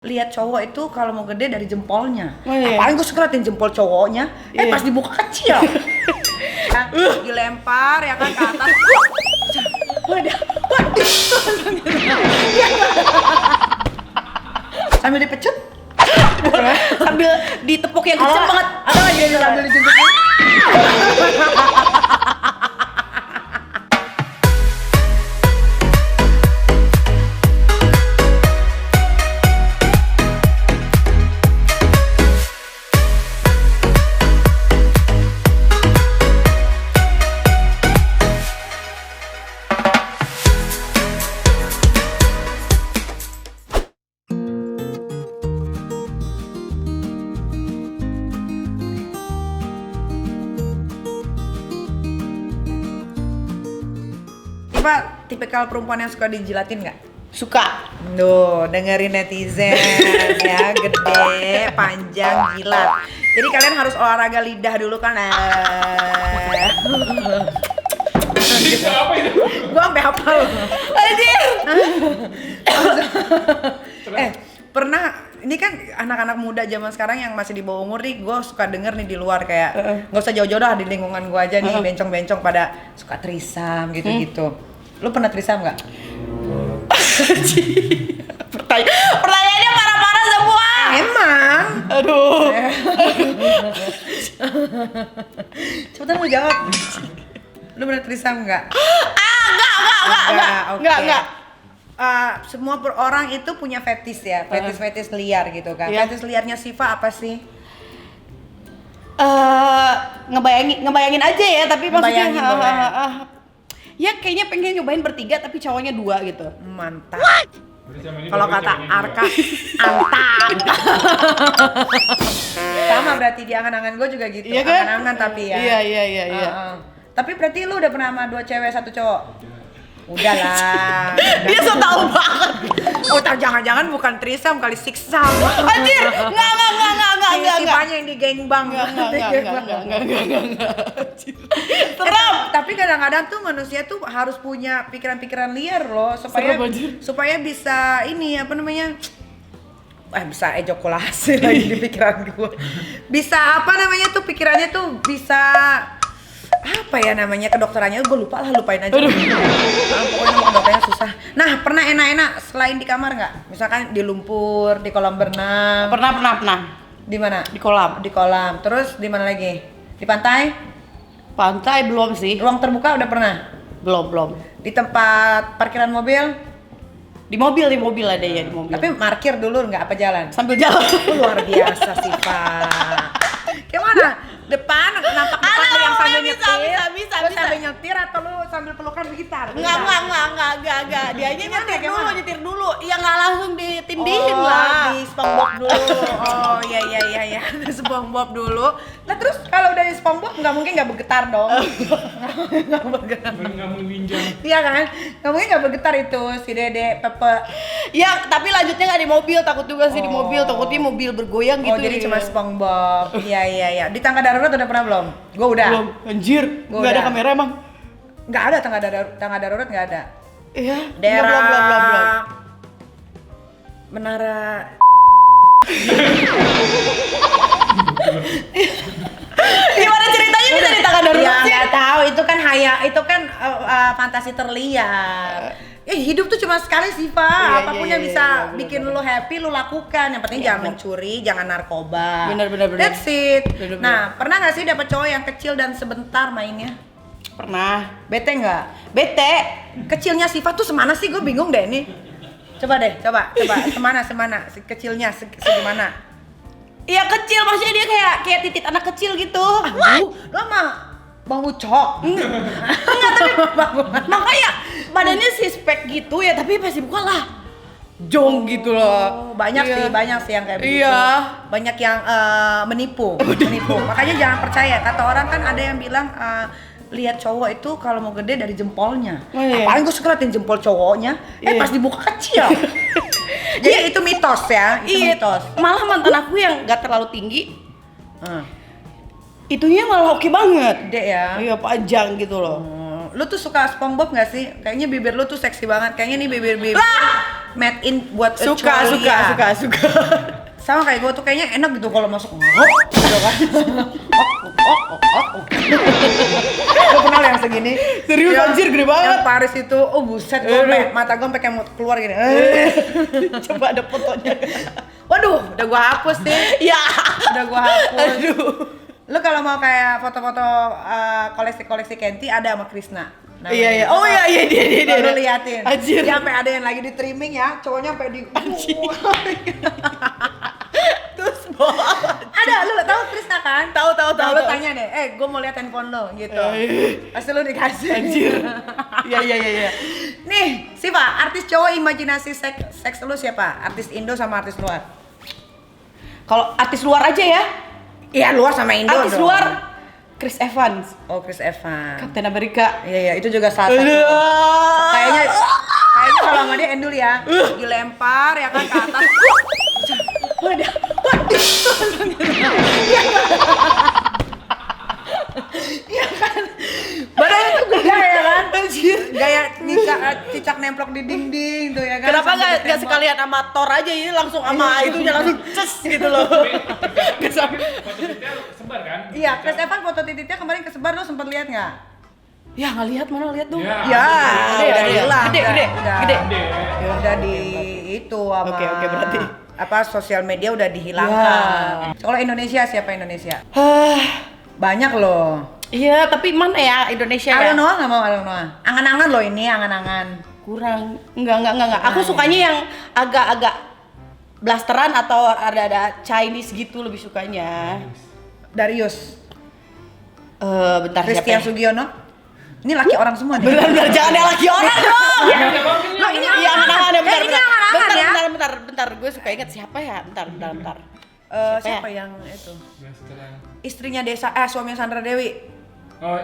Lihat cowok itu kalau mau gede dari jempolnya. Oh, iya. Paling gue suka liatin jempol cowoknya. Iya. Pas dibuka kecil. Dilempar ya kan ke atas. Waduh. Sambil dipecut. Sambil ditepuk yang kenceng banget. Ada lagi yang sambil dijemput. Pak, tipikal perempuan yang suka dijilatin nggak? Suka. Duh, dengerin netizen ya, gede, panjang, jilat. Jadi kalian harus olahraga lidah dulu kan. Apa itu? Gua sampai hafal. Anjir. Pernah ini kan anak-anak muda zaman sekarang yang masih di bawah umur nih, gue suka denger nih di luar kayak nggak usah jauh-jauh dah, di lingkungan gue aja nih bencong-bencong pada suka trisam gitu-gitu. Lu pernah trisam nggak? Pertanyaannya parah-parah semua. Emang? Aduh. Cepetan lu jawab. Lu pernah trisam nggak? Enggak. Semua orang itu punya fetis ya, fetis liar gitu kan. Iya. Fetis liarnya Siva apa sih? Ngebayangin aja ya, tapi maksudnya Ngebayangin boleh. ya kayaknya pengen nyobain bertiga tapi cowoknya 2 gitu. Mantap. Kalau kata Arka, antap. Sama berarti di angan-angan gue juga gitu. Iya kan? Angan-angan tapi ya. Iya. Tapi berarti lu udah pernah sama 2 cewek 1 cowok? Udah lah. Dia so tau banget. Oh, jangan-jangan bukan trisam kali siksam. Anjir, enggak. Sipanya yang digengbang. Enggak. Seram. Tapi kadang-kadang tuh manusia tuh harus punya pikiran-pikiran liar loh supaya bisa ini apa namanya? Bisa ejakulasi lagi di pikiran gue. Bisa apa namanya tuh pikirannya tuh bisa apa ya namanya kedokterannya gue lupain aja. Pokoknya nama kedokterannya susah. Nah, pernah enak-enak selain di kamar nggak? Misalkan di lumpur, di kolam berenang. Pernah. Di mana? Di kolam. Di kolam. Terus di mana lagi? Di pantai? Pantai belum sih. Ruang terbuka udah pernah? Belum. Di tempat parkiran mobil? Di mobil ada ya di mobil. Tapi parkir dulu nggak apa jalan? Sambil jalan. Luar biasa sih Pak. Gimana? Depan, nampak depan lu yang sambil nyetir? Bisa. Lu sambil nyetir atau lu sambil pelukan gitar? Enggak. Dianya Gimana? nyetir dulu. Ya nggak langsung ditindihin Oh, lah. di SpongeBob dulu. Oh iya. Di SpongeBob dulu. Nah terus kalau udah di SpongeBob nggak mungkin nggak bergetar dong. Nggak bergetar. Nggak meninjau. Iya kan? Nggak mungkin nggak bergetar itu si Dede Pepe. Ya, tapi lanjutnya nggak di mobil, takut juga sih di mobil, takutnya mobil bergoyang gitu. Oh jadi cuma SpongeBob. Iya. Di tangga darurat udah pernah belum? Gue udah. Belum. Anjir, Gua nggak ada udah. kamera emang. Nggak ada tangga darurat nggak ada. Iya. Daerah Belum. Menara. Gimana ceritanya bisa di tangan darurat Ya sih? nggak tahu, itu kan fantasi terliar. Hidup tuh cuma sekali sih Pak. Apapun yang bisa bikin lu happy lu lakukan. Yang penting jangan mencuri, jangan narkoba. Bener. That's it. Bener. Nah, pernah nggak sih dapet cowok yang kecil dan sebentar mainnya? Pernah. Bete nggak? Bete. Kecilnya Siva tuh semana sih? Gue bingung deh nih. Coba semana kecilnya segimana? Iya kecil, maksudnya dia kayak titik anak kecil gitu. Aduh, lo mah Bang Ucok. Enggak, tapi makanya badannya spek gitu ya, tapi pasti bukan lah jong gitu loh. Banyak Iya. sih yang kayak begitu. Iya. Banyak yang menipu. Makanya jangan percaya. Kata orang kan ada yang bilang lihat cowok itu kalau mau gede dari jempolnya. Oh, iya. Paling gue suka liatin jempol cowoknya. Iya. Pas dibuka kecil. Jadi itu mitos ya. Itu Iya. mitos. Malah mantan aku yang gak terlalu tinggi, Hmm. itunya malah oke banget. Gede ya. Iya, panjang gitu loh. Lu tuh suka SpongeBob gak sih? Kayaknya bibir lu tuh seksi banget. Kayaknya nih bibir. Lah, made in buat Suka. Sama kayak gue tuh kayaknya enak gitu kalau masuk gitu kan. Gue kenal yang segini. Serius, anjir, gede banget. Yang Paris itu, oh buset, mata gue sampai kayak mau keluar gini. Coba ada fotonya. Waduh, udah gua hapus sih. Ya. Udah gua hapus. Aduh. Lu kalau mau kayak foto-foto koleksi-koleksi Kenti ada sama Krisna. Namanya. Iya. Oh iya dia. Lu liatin. Anjir. Dia sampai ada yang lagi di trimming ya, cowoknya sampai di Terus bawa. Ada, lu tahu Krisna kan? Tahu. Lu tanya deh, gua mau lihat handphone lo gitu. Pasti lu dikasih. Anjir. Iya. Nih, Siva, artis cowok imajinasi seks lu siapa? Artis Indo sama artis luar? Kalau artis luar aja ya. Iya, luar sama Indo Artis dong. luar Chris Evans, Oh, Chris Evans. Captain America. Iya, itu juga salah satu. Kayaknya kalau sama dia endul ya. Dilempar ya kan ke atas. Waduh. Iya kan. Badannya tuh gede ya kan. Gaya cicak nemplok di dinding tuh ya kan. Kenapa sambil nggak ditembak. sekalian sama Thor aja ini langsung sama itunya langsung ces gitu loh. Foto titiknya sebar kan? Iya, Chris Evans foto titiknya kemarin kesebar, lo sempet lihat nggak? Ya nggak lihat, mana lihat dong. Ya. Ya, Gede, udah gede. hilang. Gede. Udah. Gede. Udah di itu sama Oke, berarti. apa sosial media udah dihilangkan. Kalau Indonesia siapa Indonesia? Banyak loh. Iya, tapi mana ya Indonesia ya? Ariel Noah nggak mau Ariel Noah. Angan-angan loh ini, angan-angan. Kurang. Enggak. Aku sukanya yang agak-agak blasteran atau ada Chinese gitu lebih sukanya. Darius, Bentar siapa Christian ya? Sugiono. Ini laki orang semua nih. Benar, jangan yang laki orang dong. Lo ini Iya, angan-angan ya, ini angan-angan ya. bentar. Gue suka inget siapa ya? Bentar. Siapa yang itu? Istrinya suaminya Sandra Dewi. Oh,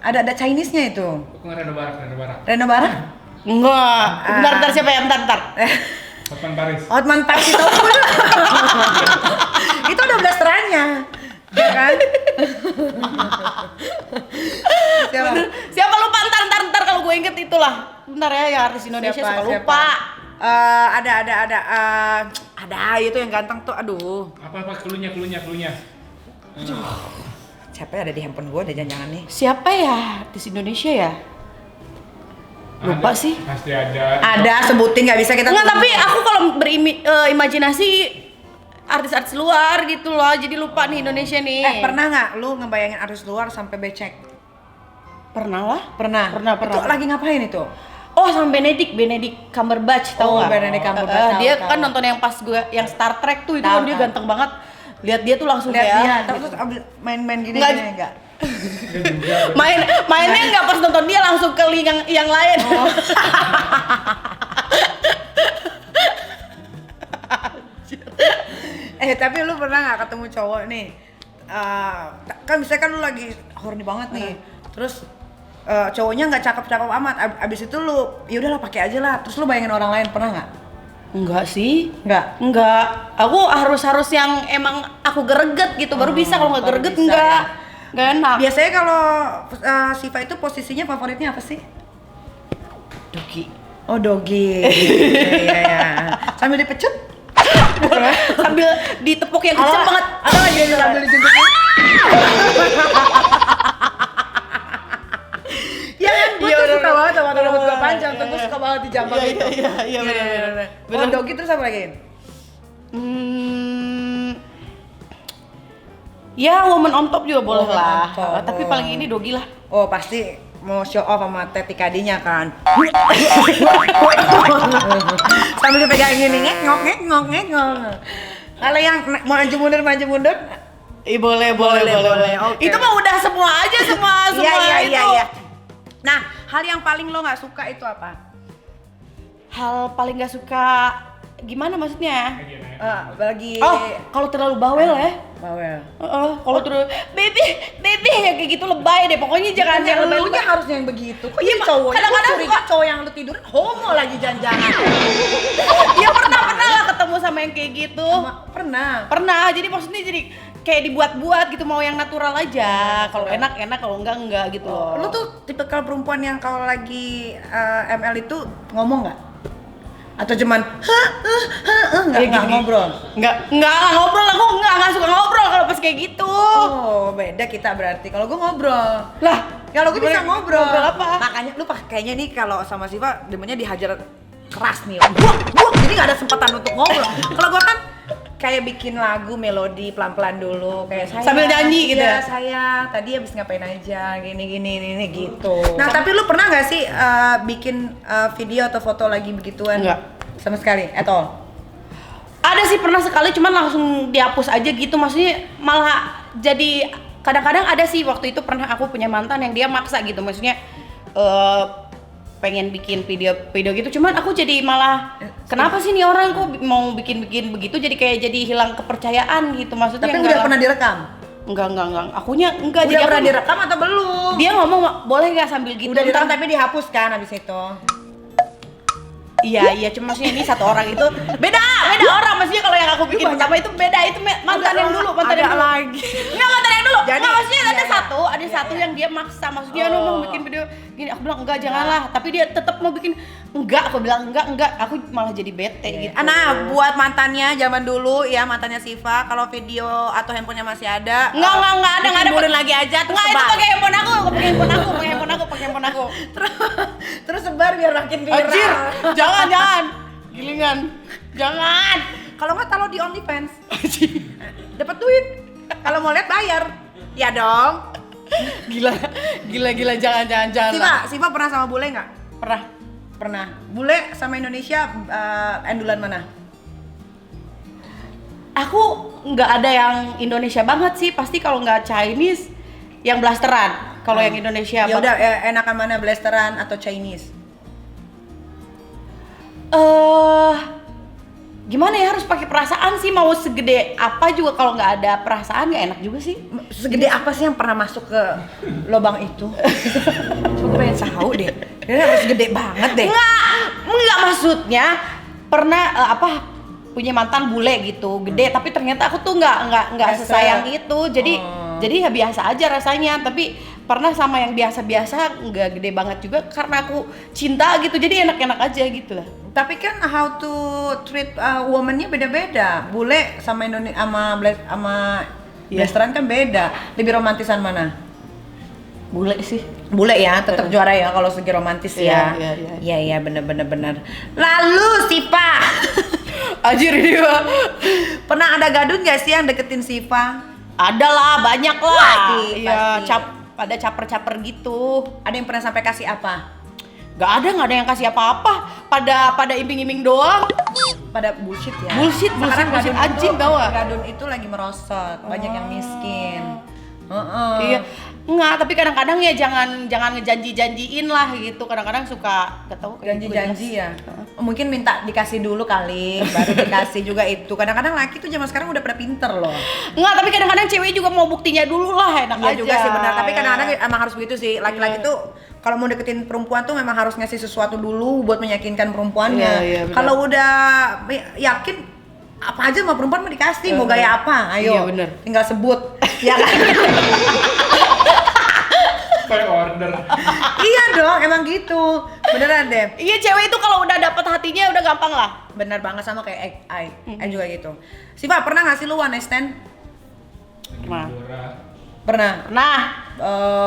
Ada Chinese-nya itu. bukan Reno Barak. Reno Barak? Enggak. Bentar siapa ya? Bentar. Hotman Paris. Hotman Paris itu itu udah blasterannya, ya kan? Siapa lupa ntar kalau gue inget itulah. Bentar ya, yang artis Indonesia suka lupa. Ada itu yang ganteng tuh, aduh. Apa cluenya? Siapa ya, ada di handphone gue, ada jangan nih. Siapa ya artis Indonesia ya? Lupa sih. Pasti ada. Ada, sebutin nggak bisa kita. Enggak, tapi aku kalau berimajinasi artis-artis luar gitu loh, jadi lupa nih Indonesia nih. Pernah nggak lu ngebayangin artis luar sampai becek? Pernah lah. Pernah. Itu lagi ngapain itu? Oh, sama Benedict Cumberbatch, tahu nggak? Benedict Cumberbatch. Dia tahu. kan nonton yang pas gue yang Star Trek tuh, itu Tahu, kan dia tahu. ganteng banget. Lihat dia tuh langsung Lihat dia, kayak terus ambil main-main gini Nggak. enggak? mainnya nggak pas nonton dia langsung ke link yang lain. Tapi lu pernah nggak ketemu cowok nih? Kan misalnya kan lu lagi horny banget nih, terus cowoknya nggak cakep-cakep amat. Abis itu lu, ya udahlah pakai aja lah. Terus lu bayangin orang lain, pernah nggak? Enggak sih. Nggak. Aku harus yang emang aku greget gitu baru bisa, kalau nggak baru greget bisa, enggak. Enggak enak. Biasanya kalau Siva itu posisinya favoritnya apa sih? Dogi. Oh, dogi. Iya. Sambil dipecut? Sambil ditepuk yang kenceng banget. Atau lagi sambil dijemput? Ya kan, gue tuh suka banget sama rambut gue panjang, tuh gue suka banget di jambak itu. Iya, benar. Oh, dogi terus apa lagi? Ya, woman on top juga boleh Woman lah. on top. Tapi paling ini dogi lah. Oh, pasti mau show off sama teti kadinya kan. Sambil dipegang gini, ngek. Kalau yang maju mundur. Boleh. Oke. Itu mah udah semua itu. Iya. Nah, hal yang paling lo nggak suka itu apa? Hal paling gak suka gimana maksudnya? Lagi Kalau terlalu bawel ya. bawel. Kalau terus baby ya kayak gitu lebay deh. Pokoknya jangan yang lebay. Lu nya harusnya yang begitu. Kok Iya, jadi cowoknya? kadang-kadang Gua curiga cowok yang lu tidurin homo lagi jangan-jangan. Ya pernah lah ketemu sama yang kayak gitu. Pernah. Jadi maksudnya jadi kayak dibuat-buat gitu, mau yang natural aja. Kalau enak, kalau enggak gitu loh. Lu tuh tipikal perempuan yang kalau lagi ML itu ngomong nggak? Atau cuman nggak ngobrol? Nggak ngobrol, aku nggak suka ngobrol kalau pas kayak gitu. Oh, beda kita berarti. Kalau gue ngobrol. Lah, Kalau gue bisa ngobrol. Ngobrol apa? Makanya lu kayaknya nih kalau sama Siva demennya dihajar keras nih. Buak, jadi nggak ada sempatan untuk ngobrol. Kalau gue kan kayak bikin lagu melodi pelan-pelan dulu kayak saya Sambil nyanyi gitu ya ya? sayang tadi habis ngapain aja gini gitu. Nah tapi lu pernah nggak sih bikin video atau foto lagi begituan? Enggak. Sama sekali at all? Ada sih pernah sekali, cuman langsung dihapus aja gitu. Maksudnya malah jadi kadang-kadang ada sih waktu itu pernah aku punya mantan yang dia maksa gitu. Maksudnya pengen bikin video gitu, cuman aku jadi malah kenapa sih nih orang kok mau bikin begitu, jadi kayak jadi hilang kepercayaan gitu. Maksudnya Tapi udah pernah direkam? Enggak, akunya enggak. Udah jadi pernah aku, direkam atau belum? dia ngomong boleh nggak sambil gitu. Udah direkam Ntar- tapi dihapus kan abis itu? Iya, cuma maksudnya ini satu orang itu beda orang. Maksudnya kalau yang aku bikin pertama itu beda, itu mantan yang dulu, mantan yang dulu. Enggak, mantan yang dulu. Jadi, Nggak, maksudnya ada iya. satu yang dia maksa. Maksudnya mau bikin video gini, aku bilang enggak, janganlah. Tapi dia tetap mau bikin. Enggak, aku bilang enggak. Aku malah jadi bete gitu. Nah, buat mantannya zaman dulu ya, mantannya Siva, kalau video atau handphonenya masih ada, Enggak ada. Timbulin lagi aja terus Enggak, itu sebar. pakai handphone aku. terus sebar biar makin viral. Anjir, jangan. Gilingan. Jangan. Kalau nggak taruh di OnlyFans. Dapat duit. Kalau mau lihat bayar. Ya dong. Gila, jangan. Siva pernah sama bule nggak? Pernah. Bule sama Indonesia endulan mana? Aku nggak ada yang Indonesia banget sih, pasti kalau nggak Chinese yang blasteran. Kalau yang Indonesia Ya udah enakan mana, blasteran atau Chinese? Gimana ya, harus pakai perasaan sih. Mau segede apa juga kalau nggak ada perasaan nggak enak juga sih. Segede apa sih yang pernah masuk ke lubang itu? Gue pengen tahu deh. Kayaknya harus gede banget deh. Nggak maksudnya pernah punya mantan bule gitu gede, tapi ternyata aku tuh nggak sesayang itu. Jadi ya biasa aja rasanya. Tapi pernah sama yang biasa-biasa, nggak gede banget juga karena aku cinta gitu. Jadi enak-enak aja gitu lah. Tapi kan how to treat woman-nya beda-beda. Bule sama Indonesia sama blasteran kan beda. Lebih romantisan mana? Bule sih. Bule ya, tetap juara ya kalau segi romantis ya. Iya, bener. Lalu Siva, Anjir ini mah. pernah ada gadun gak sih yang deketin Siva? Ada lah, banyak lah. Pasti. Iya, ada caper-caper gitu. Ada yang pernah sampai kasih apa? Nggak ada yang kasih apa-apa. Pada iming-iming doang. Pada bullshit ya. Bullshit Sekarang gadun anjing itu- tau gak? Gadun itu lagi merosot, banyak yang miskin. Iya. Enggak, tapi kadang-kadang ya jangan ngejanji-janjiin lah gitu. Kadang-kadang suka gak tahu kayak Janji-janji gitu. ya. Mungkin minta dikasih dulu kali, baru dikasih juga itu. Kadang-kadang laki tuh zaman sekarang udah pada pinter loh. Enggak, tapi kadang-kadang cewek juga mau buktinya dulu lah, enak Iya aja. juga sih benar, tapi kadang-kadang emang harus begitu sih. Laki-laki tuh kalau mau deketin perempuan tuh memang harus ngasih sesuatu dulu buat meyakinkan perempuannya. Iya, benar. Kalau udah yakin apa aja sama perempuan mau dikasih, mau gaya apa, ayo. Iya, benar. Tinggal sebut. Ya kan? Kayak order. Iya dong, emang gitu. Beneran deh. Iya, cewek itu kalau udah dapet hatinya udah gampang lah. Bener banget sama kayak I juga gitu. Siva, pernah nggak sih lu one night stand? Pernah. Pernah. Nah,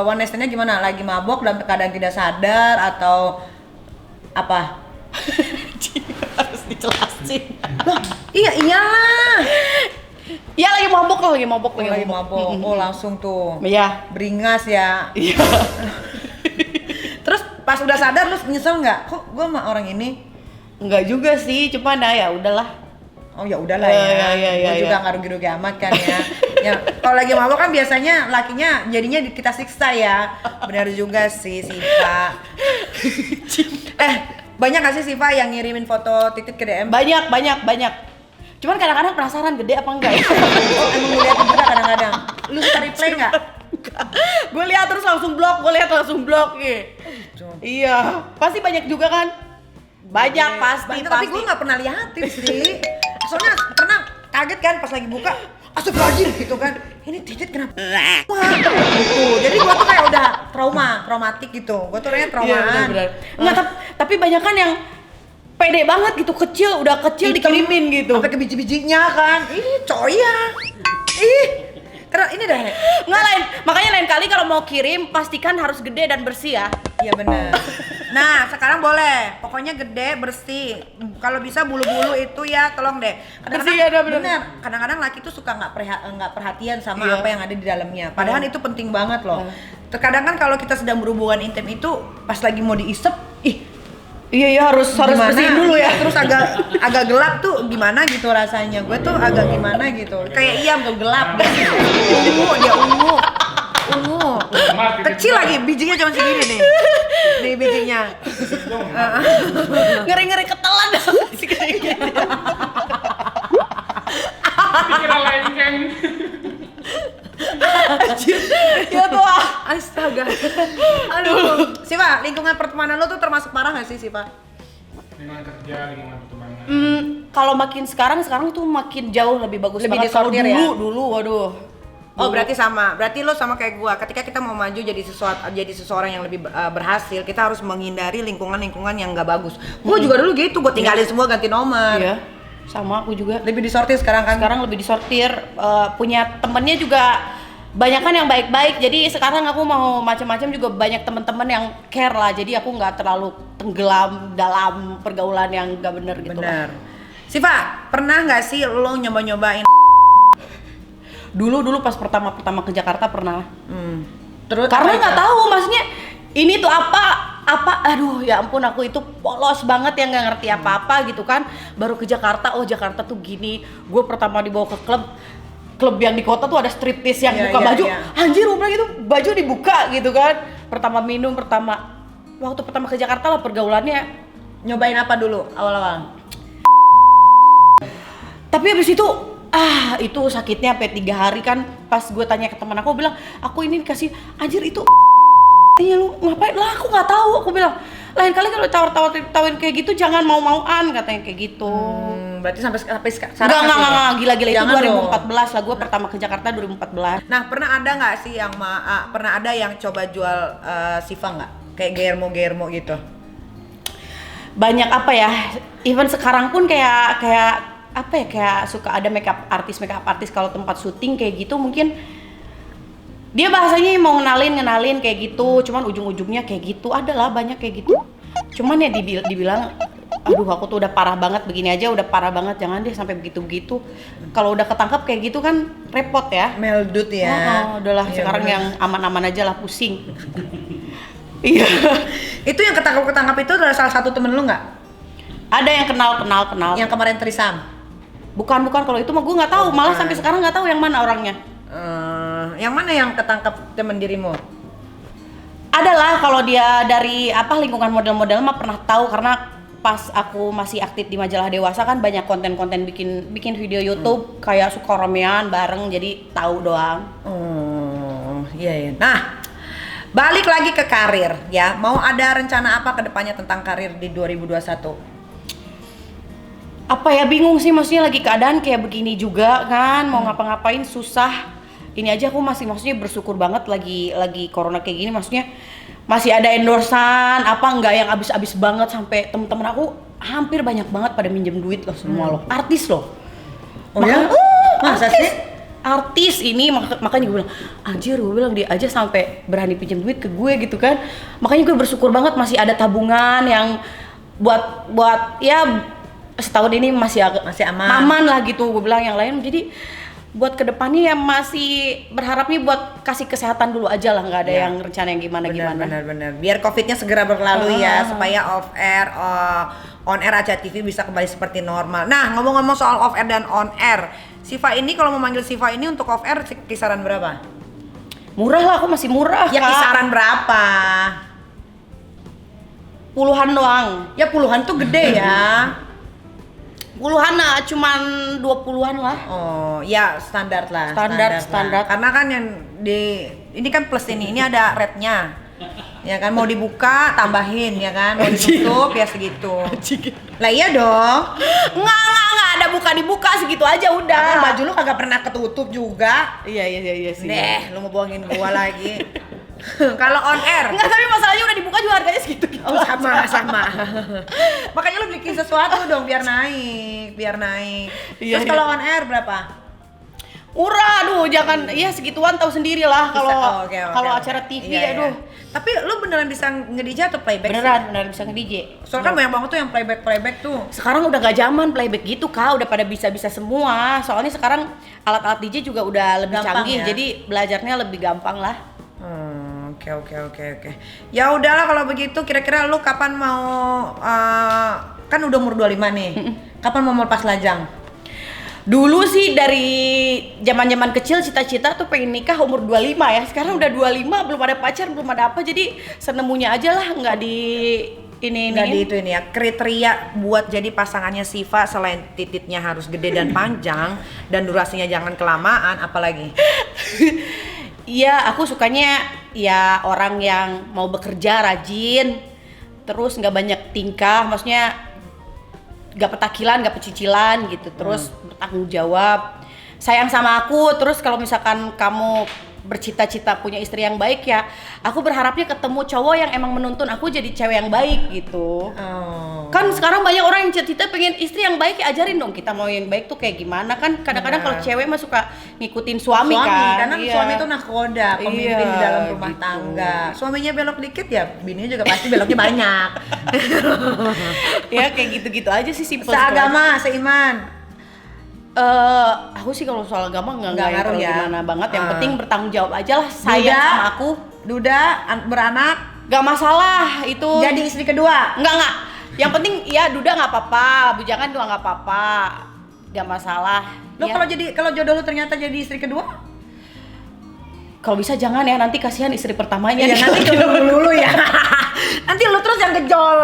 One night stand-nya gimana? Lagi mabok dalam keadaan tidak sadar atau apa? harus dijelasin. Loh, iyalah. Iya, lagi mabok. Lagi mabok. Oh, langsung tuh. Iya. Beringas ya. Iya. Terus pas udah sadar lu nyesel nggak? Kok gue sama orang ini? Enggak juga sih, cuma ya udahlah. Oh ya udahlah ya. Gue juga nggak rugi-rugi amat kan ya. Ya kalau lagi mabok kan biasanya lakinya jadinya kita siksa ya. Benar juga sih Siva. Banyak gak sih Siva yang ngirimin foto titik ke DM? Banyak. Cuman kadang-kadang penasaran gede apa enggak ya. Oh, emang ngeliatin juga kadang-kadang. Lu suka replay nggak? Gue lihat terus langsung blok, gitu. Iya, pasti banyak juga kan? Banyak pasti. Tapi gue nggak pernah liatin sih. Soalnya pernah kaget kan pas lagi buka. Astagfirullahaladzim gitu kan. Ini titik kenapa? Wah, gitu. Jadi gue tuh kayak udah traumatik gitu. Gue tuh orangnya traumaan. Enggak, tapi banyak kan yang pede banget gitu, udah kecil dikirimin gitu. Sampai ke biji-bijinya kan. Ih, coya. Ih. Karena ini dah. Nggak lain, makanya lain kali kalau mau kirim pastikan harus gede dan bersih ya. Iya benar. Nah, sekarang boleh. Pokoknya gede, bersih. Kalau bisa bulu-bulu itu ya tolong deh. Bersih ya, bener. Bener. Kadang-kadang laki tuh suka nggak perhatian sama Iya. apa yang ada di dalamnya. Padahal itu penting banget loh. Terkadang kan kalau kita sedang berhubungan intim itu pas lagi mau diisep, ih Iya harus gimana? bersihin dulu ya. Terus agak gelap tuh gimana gitu rasanya. Gue tuh agak gimana gitu. Kayak Iyam tuh gelap gitu. Dia ungu. Kecil lagi, bijinya cuma segini nih. Nih bijinya. Ngeri-ngeri ketelan sih Pikiran lengkeng. ya tuh Astaga. Aduh. Siva, lingkungan pertemanan lo tuh termasuk parah gak sih, Siva? Lingkungan kerja, lingkungan pertemanan. kalau makin sekarang tuh makin jauh lebih bagus Lebih banget. Kalau disortir ya? dulu waduh. Oh, berarti sama. Berarti lo sama kayak gua. Ketika kita mau maju jadi seseorang yang lebih berhasil, kita harus menghindari lingkungan-lingkungan yang gak bagus. Gua juga dulu gitu, gua tinggalin semua, ganti nomor. Iya. Sama aku juga. Lebih disortir sekarang kan? Sekarang lebih disortir, punya temennya juga banyak kan yang baik-baik. Jadi sekarang aku mau macam-macam juga banyak teman-teman yang care lah. Jadi aku nggak terlalu tenggelam dalam pergaulan yang gak bener gitu. Bener. Siva, pernah nggak sih lo nyoba-nyobain? Dulu pas pertama ke Jakarta pernah. Terus Karena apa nggak itu? tahu maksudnya ini tuh apa aduh ya ampun aku itu polos banget yang nggak ngerti apa-apa gitu kan. Baru ke Jakarta, oh Jakarta tuh gini. Gue pertama dibawa ke klub yang di kota tuh ada striptease yang Iya, buka iya, baju. iya. Anjir gue bilang gitu, baju dibuka gitu kan. Waktu pertama ke Jakarta lah pergaulannya. Nyobain apa dulu awal-awal? Tapi habis itu itu sakitnya sampai 3 hari kan. Pas gue tanya ke teman aku bilang, aku ini dikasih anjir itu katanya lu ngapain lah, aku nggak tahu. Aku bilang lain kali kalau tawarin kayak gitu jangan mau-mauan katanya kayak gitu. Berarti sampai sekarang Enggak, gila-gila itu Jangan 2014 lah, gue pertama ke Jakarta 2014. Nah, pernah ada nggak sih yang pernah ada yang coba jual Siva nggak? Kayak germo gitu. Banyak apa ya, even sekarang pun kayak apa ya, kayak suka ada makeup artis kalau tempat syuting kayak gitu mungkin dia bahasanya mau ngenalin kayak gitu, cuman ujung-ujungnya kayak gitu, adalah banyak kayak gitu. Cuman ya dibilang aduh aku tuh udah parah banget begini aja, udah parah banget, jangan deh sampai begitu-begitu. Kalau udah ketangkap kayak gitu kan repot ya. Meldut ya. Udahlah Iya, sekarang bener. yang aman-aman aja lah, pusing. Iya. Itu yang ketangkap itu adalah salah satu temen lu nggak? Ada yang kenal. Yang kemarin trisam? Bukan kalau itu mah gue nggak tahu, malah sampai sekarang nggak tahu yang mana orangnya. Yang mana yang ketangkap temen dirimu? Adalah kalau dia dari lingkungan model-model mah pernah tahu, karena pas aku masih aktif di majalah Dewasa kan banyak konten-konten bikin video YouTube kayak suka ramean bareng, jadi tahu doang. Iya. Nah, balik lagi ke karir ya. Mau ada rencana apa ke depannya tentang karir di 2021? Apa ya, bingung sih, maksudnya lagi keadaan kayak begini juga kan, mau ngapa-ngapain susah. Ini aja aku maksudnya bersyukur banget lagi corona kayak gini, maksudnya masih ada endorsan enggak yang abis banget, sampai temen-temen aku hampir banyak banget pada minjem duit loh semua loh, artis loh. Oh ya? Masa sih? Artis ini makanya gue bilang anjir, gue bilang dia aja sampai berani pinjam duit ke gue gitu kan. Makanya gue bersyukur banget masih ada tabungan yang buat ya setahun ini masih aman lah gitu, gue bilang. Yang lain jadi buat kedepannya ya masih berharapnya buat kasih kesehatan dulu aja lah, nggak ada yang rencana yang gimana. Benar. Biar COVID-nya segera berlalu ya, supaya on air Aca TV bisa kembali seperti normal. Nah, ngomong-ngomong soal off air dan on air, Siva ini kalau mau manggil Siva ini untuk off air kisaran berapa? Murah lah, aku masih murah. Ya Kak. kisaran berapa? Puluhan doang. Ya puluhan tuh gede ya. Puluhan lah, cuman 20-an lah. Oh, ya standar lah. Standar. Karena kan yang ini kan plus ini ada rate-nya. Ya kan, mau dibuka tambahin ya kan, mau ditutup ya segitu. Lah iya dong. Nggak ada buka-dibuka segitu aja udah. Kan baju lu kagak pernah ketutup juga. Iya sih. Lu mau bohongin gua lagi. Kalau on air. Enggak, tapi masalahnya udah dibuka juga harganya segitu gitu. Oh, sama. Makanya lu bikin sesuatu dong biar naik. Iya, Terus iya. kalau on air berapa? Murah, aduh, jangan ya segituan tahu sendiri lah kalau Oke. acara TV, Iya, aduh. iya. Tapi lu beneran bisa nge-DJ atau playback? Beneran bisa nge-DJ. Soalnya kan banyak banget tuh yang playback tuh. Sekarang udah gak zaman playback gitu Kak, udah pada bisa semua. Soalnya sekarang alat-alat DJ juga udah lebih Gampang canggih, ya? jadi belajarnya lebih gampang lah. Oke. Ya udahlah kalau begitu, kira-kira lu kapan mau kan udah umur 25 nih. Kapan mau melepas lajang? Dulu sih dari zaman-zaman kecil cita-cita tuh pengen nikah umur 25 ya. Sekarang udah 25 belum ada pacar, belum ada apa. Jadi senemunya aja lah, nggak di Nggak di itu ini ya. Kriteria buat jadi pasangannya Siva selain titiknya harus gede dan panjang dan durasinya jangan kelamaan, apalagi? Iya, aku sukanya ya orang yang mau bekerja rajin, terus nggak banyak tingkah, maksudnya nggak petakilan, nggak pecicilan gitu, terus bertanggung jawab, sayang sama aku. Terus kalau misalkan kamu bercita-cita punya istri yang baik ya, aku berharapnya ketemu cowok yang emang menuntun aku jadi cewek yang baik gitu. Kan sekarang banyak orang yang cita-cita pengen istri yang baik, ya ajarin dong kita mau yang baik tuh kayak gimana. Kan kadang-kadang kalau cewek mah suka ngikutin suami kan. Karena Iya. suami itu nahkoda, pemimpin Iya, di dalam rumah gitu. tangga. Suaminya belok dikit ya, bininya juga pasti beloknya banyak. Ya kayak gitu-gitu aja sih, simple. Seagama, seiman. Aku sih kalau soal agama nggak Nggak yang ngaruh terlalu ya? gimana banget. Yang Ah. penting bertanggung jawab aja lah, sayang sama aku. Duda, beranak, Gak masalah itu. jadi istri kedua. Enggak. Yang penting ya Duda nggak apa-apa, bujangan juga nggak apa-apa, nggak masalah. Lo Ya. kalau jodoh lu ternyata jadi istri kedua? Kalau bisa jangan ya, nanti kasihan istri pertamanya. Ya nanti dulu ya. Nanti lu terus yang gejol.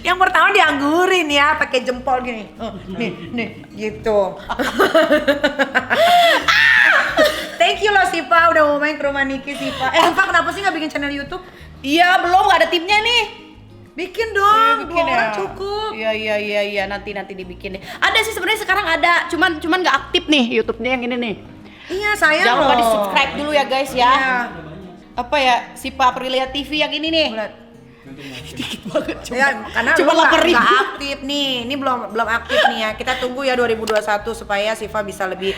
Yang pertama dianggurin ya, pakai jempol gini. Nih, gitu. Thank you loh Siva udah mau main ke rumah Niki Siva. Siva kenapa sih nggak bikin channel YouTube? Iya, belum, nggak ada timnya nih. Bikin dong, Bikin dua ya. orang cukup. Iya, nanti dibikin deh. Ada sih sebenarnya sekarang ada, cuman nggak aktif nih YouTube-nya yang ini nih. Iya sayang Jangan loh. lupa di subscribe dulu ya guys ya. Iya. Apa ya, Siva Aprilia TV yang ini nih. Bulat. Dikit banget Ya, karena cuma lu nggak 8.000. aktif nih. Ini belum aktif nih ya. Kita tunggu ya 2021 supaya Siva bisa lebih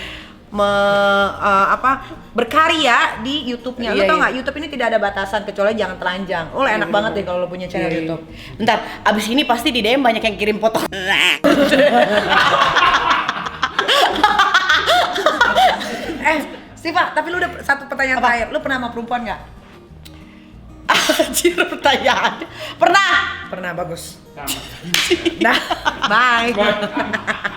berkarya di YouTube-nya. Lu Iya, tau iya. nggak? YouTube ini tidak ada batasan kecuali jangan telanjang. Oh, enak banget deh kalau lu punya channel YouTube. Bentar, abis ini pasti di DM banyak yang kirim foto. Siva, tapi lu udah satu pertanyaan Apa? terakhir. Lu pernah sama perempuan nggak? Anjir, pertanyaan. Pernah. Pernah, bagus. Sama. Dah, bye. Bye.